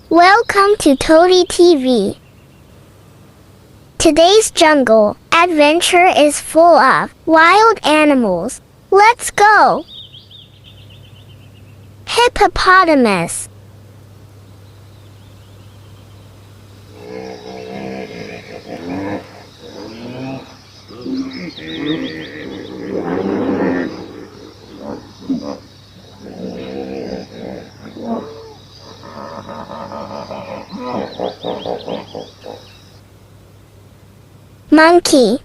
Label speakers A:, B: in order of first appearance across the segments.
A: Welcome to Toty TV. Today's jungle adventure is full of wild animals. Let's go! Hippopotamus. Monkey.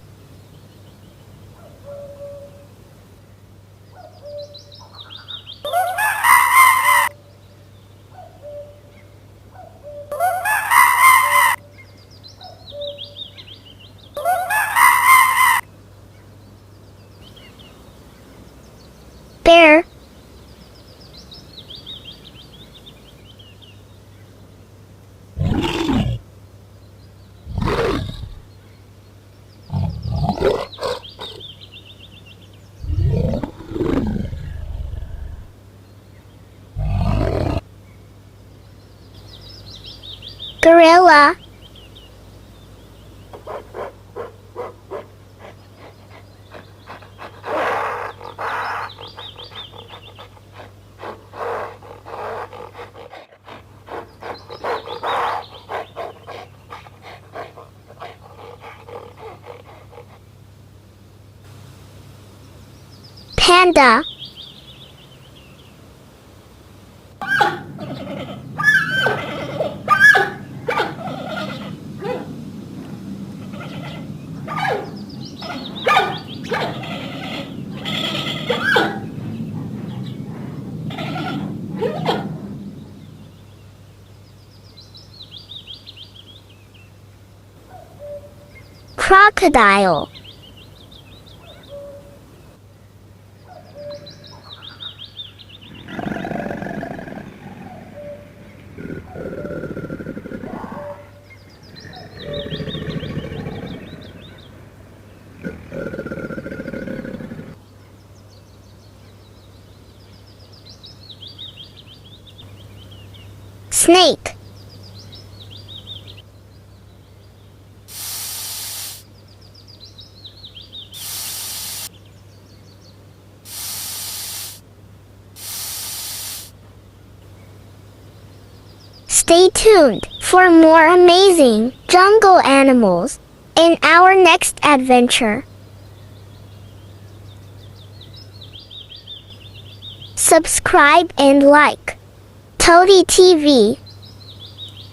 A: Bear. Gorilla. Panda. Crocodile. Snake. Stay tuned for more amazing jungle animals in our next adventure. Subscribe and like Toty TV.